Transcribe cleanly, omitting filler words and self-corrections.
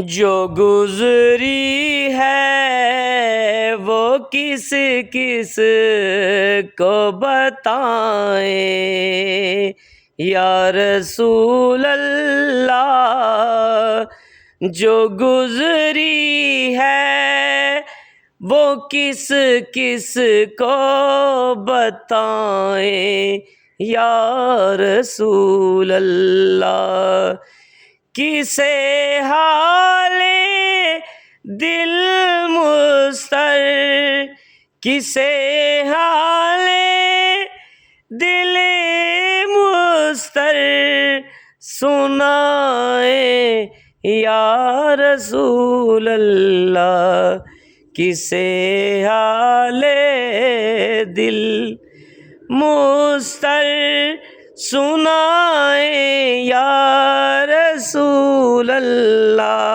جو گزری ہے وہ کس کس کو بتائیں یا رسول اللہ، جو گزری ہے وہ کس کس کو بتائیں یا رسول اللہ، کسے حال دل مضطر، کسے حال دل مضطر سنائیں یا رسول اللہ، کسے حال دل مضطر سنائیں یا رسول اللہ۔